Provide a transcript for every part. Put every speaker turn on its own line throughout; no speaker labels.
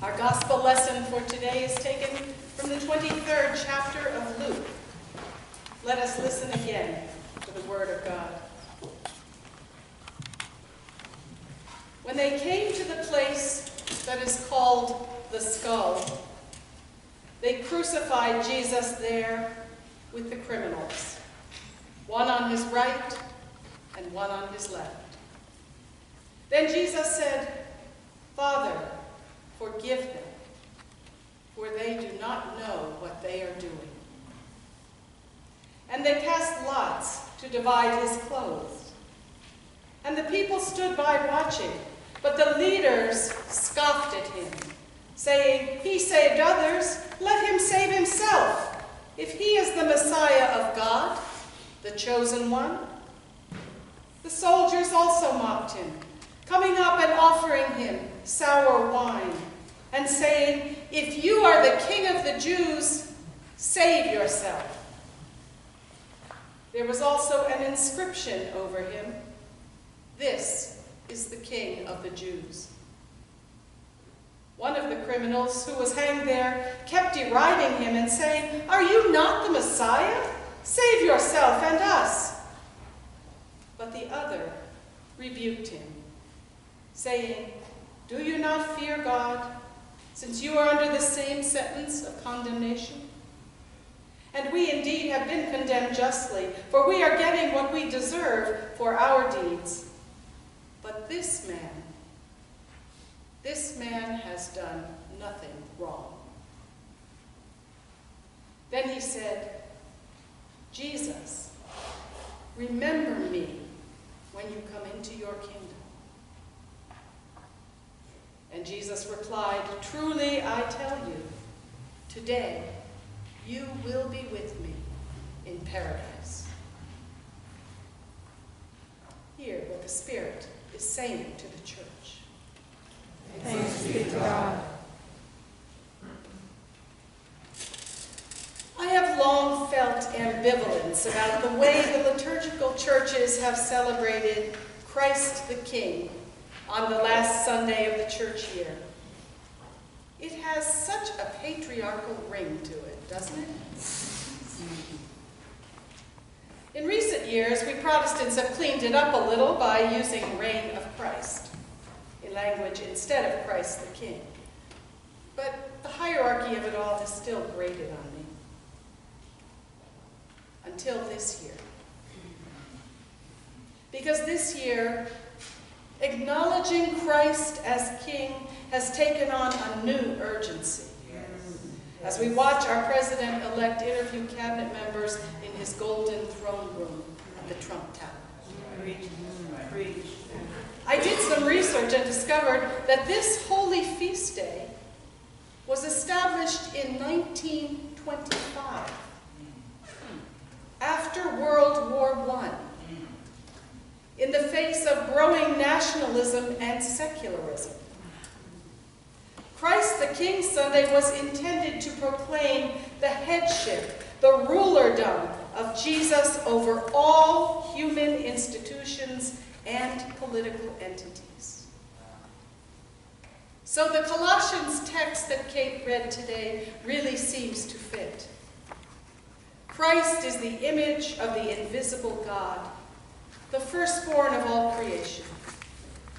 Our gospel lesson for today is taken from the 23rd chapter of Luke. Let us listen again to the word of God. When they came to the place that is called the Skull, they crucified Jesus there with the criminals, one on his right and one on his left. Then Jesus said, "Father, forgive them, for they do not know what they are doing." And they cast lots to divide his clothes. And the people stood by watching, but the leaders scoffed at him, saying, "He saved others, let him save himself, if he is the Messiah of God, the chosen one." The soldiers also mocked him, coming up and offering him sour wine, and saying, "If you are the king of the Jews, save yourself." There was also an inscription over him, "This is the King of the Jews." One of the criminals who was hanged there kept deriding him and saying, "Are you not the Messiah? Save yourself and us." But the other rebuked him, saying, "Do you not fear God, since you are under the same sentence of condemnation? And we indeed have been condemned justly, for we are getting what we deserve for our deeds. But this man has done nothing wrong." Then he said, "Jesus, remember me when you come into your kingdom." And Jesus replied, "Truly I tell you, today you will be with me in paradise." Hear what the Spirit is saying to the church.
Thanks be to God.
I have long felt ambivalence about the way the liturgical churches have celebrated Christ the King on the last Sunday of the church year. It has such a patriarchal ring to it, doesn't it? In recent years, we Protestants have cleaned it up a little by using reign of Christ, a language instead of Christ the King. But the hierarchy of it all has still grated on me. Until this year. Because this year, acknowledging Christ as King has taken on a new urgency. As we watch our President-elect interview cabinet members in his golden throne room at the Trump Tower. I did some research and discovered that this holy feast day was established in 1925, after World War I, in the face of growing nationalism and secularism. Christ the King Sunday was intended to proclaim the headship, the rulerdom of Jesus over all human institutions and political entities. So the Colossians text that Kate read today really seems to fit. Christ is the image of the invisible God, the firstborn of all creation.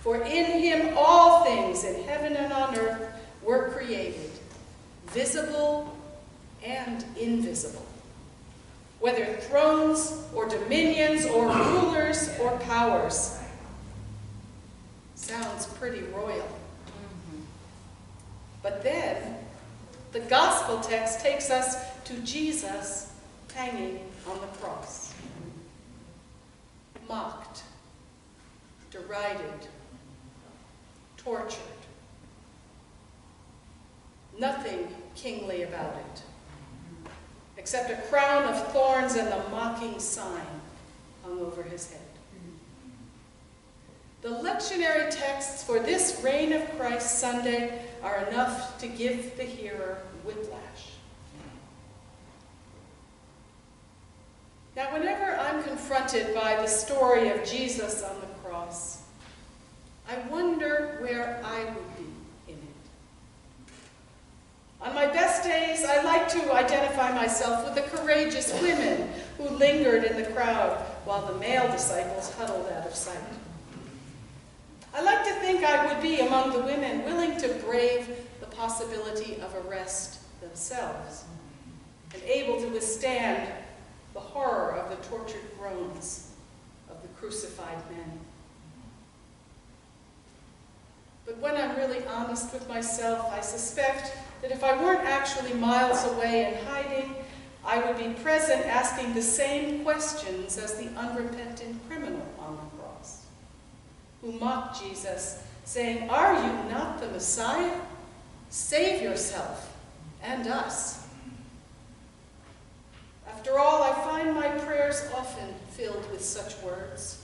For in him all things in heaven and on earth were created, visible and invisible, whether thrones or dominions or rulers or powers. Sounds pretty royal. But then the gospel text takes us to Jesus hanging on the cross. Mocked, derided, tortured. Nothing kingly about it, except a crown of thorns and the mocking sign hung over his head. The lectionary texts for this Reign of Christ Sunday are enough to give the hearer whiplash. Now, whenever I'm confronted by the story of Jesus on the cross, I wonder where I would be in it. to identify myself with the courageous women who lingered in the crowd while the male disciples huddled out of sight. I like to think I would be among the women willing to brave the possibility of arrest themselves and able to withstand the horror of the tortured groans of the crucified men. But when I'm really honest with myself, I suspect that if I weren't actually miles away and hiding, I would be present asking the same questions as the unrepentant criminal on the cross, who mocked Jesus, saying, "Are you not the Messiah? Save yourself and us." After all, I find my prayers often filled with such words,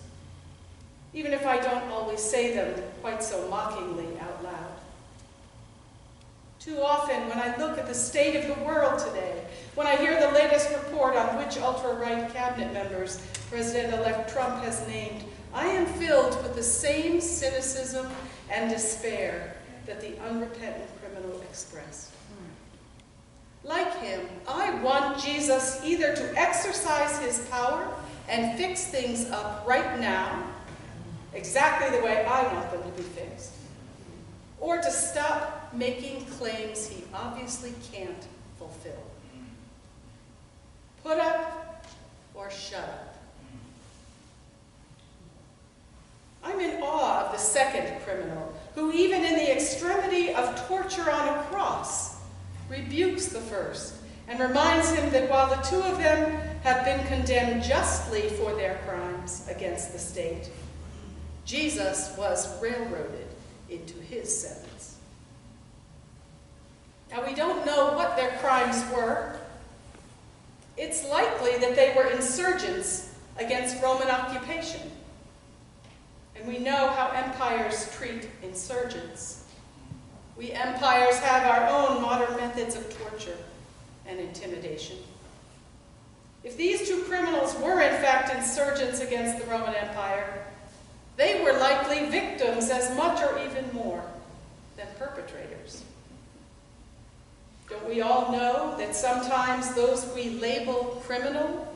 even if I don't always say them quite so mockingly out loud. Too often, when I look at the state of the world today, when I hear the latest report on which ultra-right cabinet members President-elect Trump has named, I am filled with the same cynicism and despair that the unrepentant criminal expressed. Like him, I want Jesus either to exercise his power and fix things up right now, exactly the way I want them to be fixed, or to stop making claims he obviously can't fulfill. Put up or shut up. I'm in awe of the second criminal, who even in the extremity of torture on a cross, rebukes the first and reminds him that while the two of them have been condemned justly for their crimes against the state, Jesus was railroaded into his sentence. Now, we don't know what their crimes were. It's likely that they were insurgents against Roman occupation. And we know how empires treat insurgents. We empires have our own modern methods of torture and intimidation. If these two criminals were in fact insurgents against the Roman Empire, they were likely victims as much or even more than perpetrators. Don't we all know that sometimes those we label criminal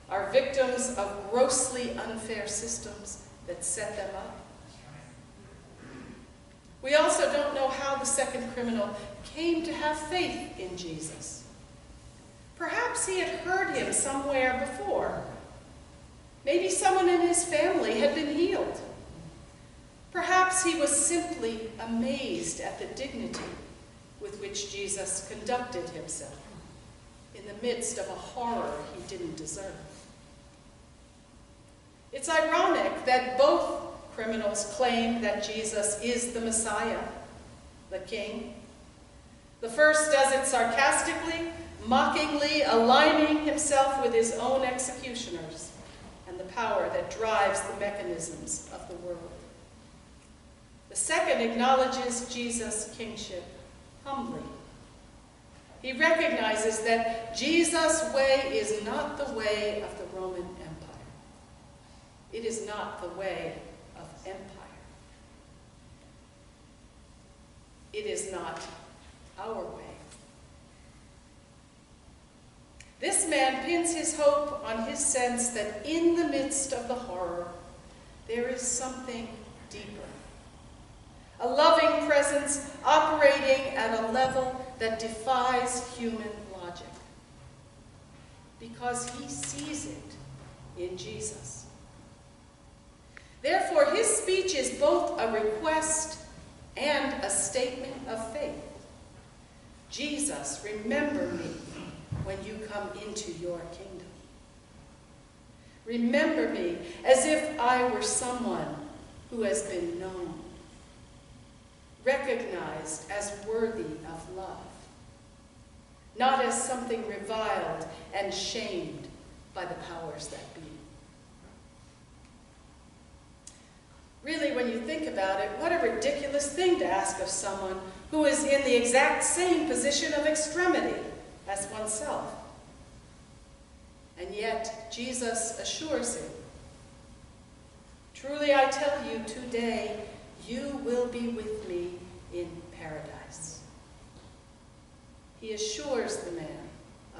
are victims of grossly unfair systems that set them up? We also don't know how the second criminal came to have faith in Jesus. Perhaps he had heard him somewhere before. Maybe someone in his family had been healed. Perhaps he was simply amazed at the dignity with which Jesus conducted himself in the midst of a horror he didn't deserve. It's ironic that both criminals claim that Jesus is the Messiah, the King. The first does it sarcastically, mockingly, aligning himself with his own executioners and the power that drives the mechanisms of the world. The second acknowledges Jesus' kingship humbly. He recognizes that Jesus' way is not the way of the Roman Empire. It is not the way of empire. It is not our way. This man pins his hope on his sense that in the midst of the horror, there is something deeper. A loving presence operating at a level that defies human logic. Because he sees it in Jesus. Therefore, his speech is both a request and a statement of faith. Jesus, remember me when you come into your kingdom. Remember me as if I were someone who has been known, recognized as worthy of love, not as something reviled and shamed by the powers that be. Really, when you think about it, what a ridiculous thing to ask of someone who is in the exact same position of extremity as oneself. And yet, Jesus assures him, truly I tell you today, you will be with me in paradise. He assures the man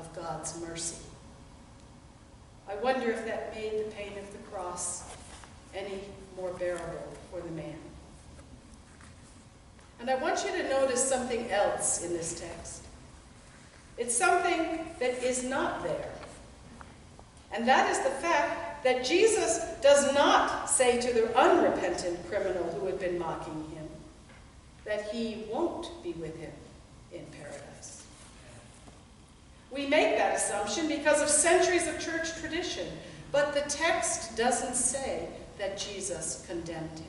of God's mercy. I wonder if that made the pain of the cross any more bearable for the man. And I want you to notice something else in this text. It's something that is not there. And that is the fact that Jesus does not say to the unrepentant criminal who had been mocking him that he won't be with him in paradise. We make that assumption because of centuries of church tradition, but the text doesn't say that Jesus condemned him.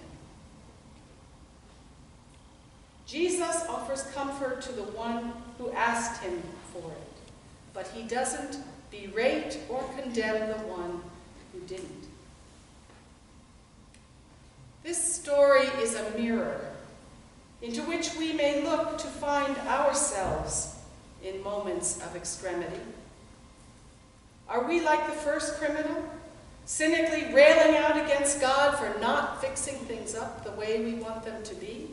Jesus offers comfort to the one who asked him for it, but he doesn't berate or condemn the one who didn't. This story is a mirror into which we may look to find ourselves in moments of extremity. Are we like the first criminal, cynically railing out against God for not fixing things up the way we want them to be?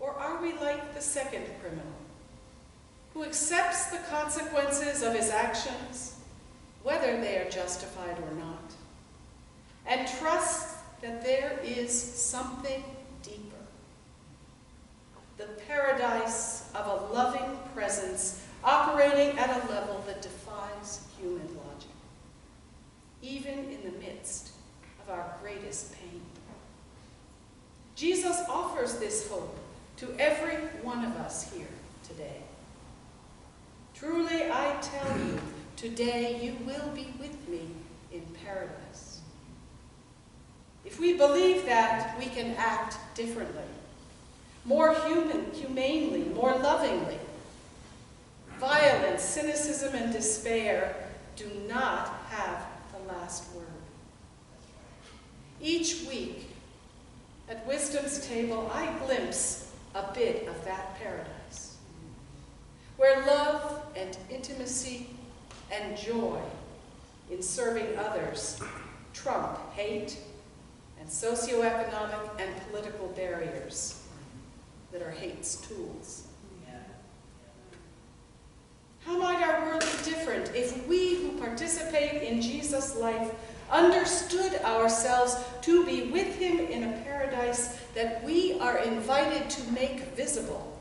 Or are we like the second criminal, who accepts the consequences of his actions, whether they are justified or not, and trusts that there is something deeper? The paradise of a loving presence operating at a level that defies human logic, even in the midst of our greatest pain. Jesus offers this hope to every one of us here today. Truly, I tell you, today you will be with me in paradise. If we believe that, we can act differently, more humanely, more lovingly. Violence, cynicism, and despair do not have the last word. Each week, at Wisdom's table, I glimpse a bit of that paradise, where love and intimacy and joy in serving others trump hate and socioeconomic and political barriers that are hate's tools. How might our world be different if we who participate in Jesus' life understood ourselves to be with him in a paradise that we are invited to make visible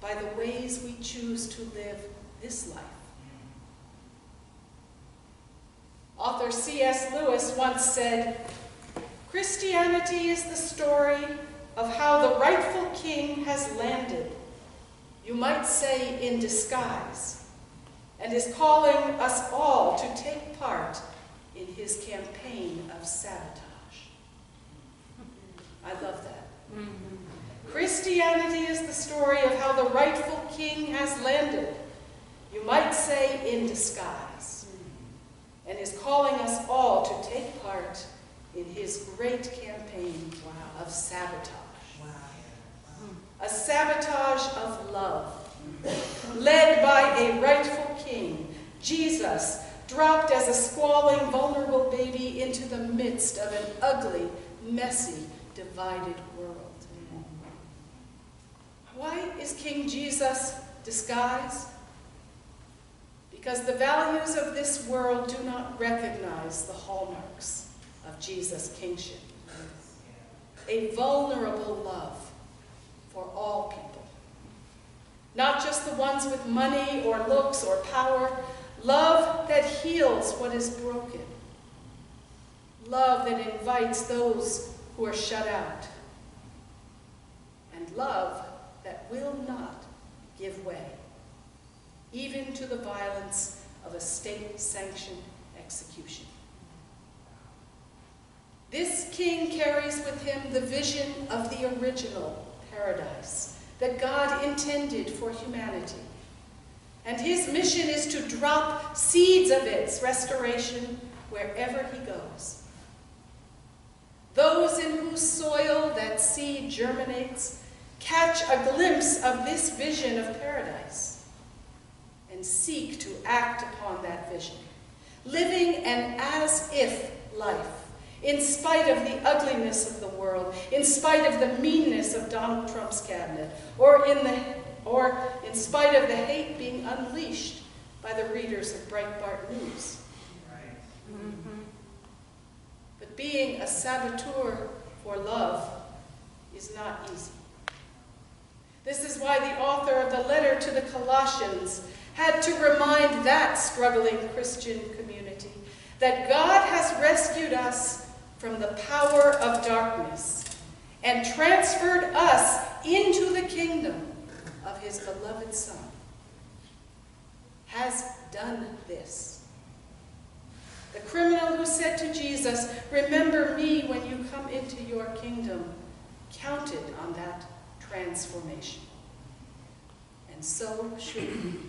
by the ways we choose to live this life? Author C.S. Lewis once said, "Christianity is the story of how the rightful king has landed, you might say in disguise, and is calling us all to take part in his campaign of sabotage." I love that. Christianity is the story of how the rightful king has landed, you might say in disguise, and is calling us all to take part in his great campaign of sabotage. A sabotage of love, led by a rightful king, Jesus, dropped as a squalling, vulnerable baby into the midst of an ugly, messy, divided world. Why is King Jesus disguised? Because the values of this world do not recognize the hallmarks of Jesus' kingship. A vulnerable love for all people. Not just the ones with money or looks or power. Love that heals what is broken. Love that invites those who are shut out. And love that will not give way, even to the violence of a state-sanctioned execution. This king carries with him the vision of the original paradise that God intended for humanity. And his mission is to drop seeds of its restoration wherever he goes. Those in whose soil that seed germinates catch a glimpse of this vision of paradise and seek to act upon that vision, living an as-if life, in spite of the ugliness of the world, in spite of the meanness of Donald Trump's cabinet, or or in spite of the hate being unleashed by the readers of Breitbart News. But being a saboteur for love is not easy. This is why the author of the letter to the Colossians had to remind that struggling Christian community that God has rescued us from the power of darkness and transferred us into the kingdom of his beloved Son. Has done this. The criminal who said to Jesus, "Remember me when you come into your kingdom," counted on that transformation. And so should we.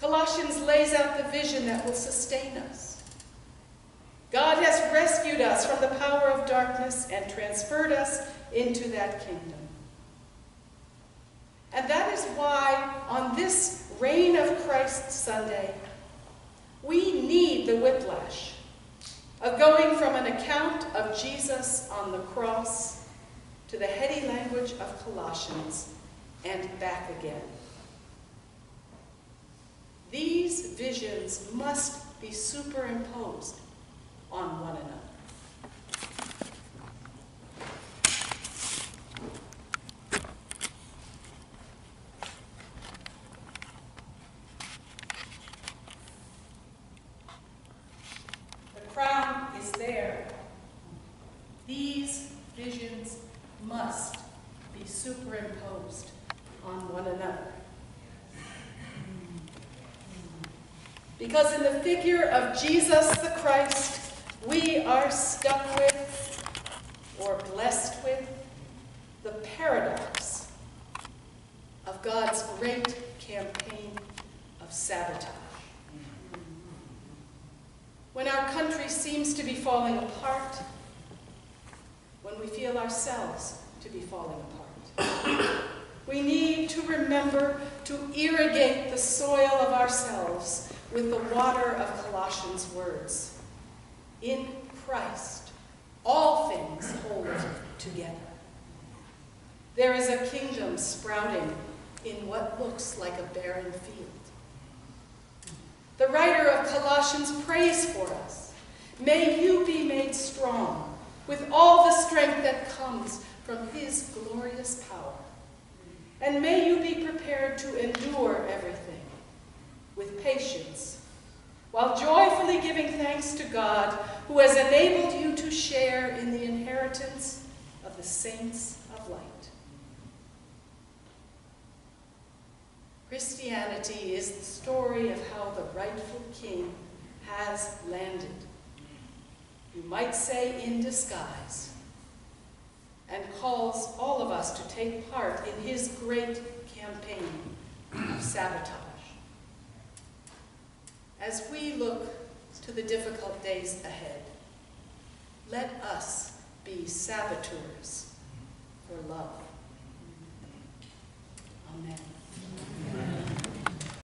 Colossians lays out the vision that will sustain us. God has rescued us from the power of darkness and transferred us into that kingdom. And that is why on this Reign of Christ Sunday, we need the whiplash of going from an account of Jesus on the cross to the heady language of Colossians and back again. These visions must be superimposed on one another. The crown is there. These visions must be superimposed on one another. Because in the figure of Jesus the Christ, we are stuck with, or blessed with, the paradox of God's great campaign of sabotage. When our country seems to be falling apart, when we feel ourselves to be falling apart, we need to remember to irrigate the soil of ourselves with the water of Colossians' words. In Christ, all things hold together. There is a kingdom sprouting in what looks like a barren field. The writer of Colossians prays for us. May you be made strong with all the strength that comes from his glorious power. And may you be prepared to endure everything with patience, while joyfully giving thanks to God, who has enabled you to share in the inheritance of the saints of light. Christianity is the story of how the rightful king has landed, you might say in disguise, and calls all of us to take part in his great campaign of sabotage. As we look to the difficult days ahead, let us be saboteurs for love. Amen.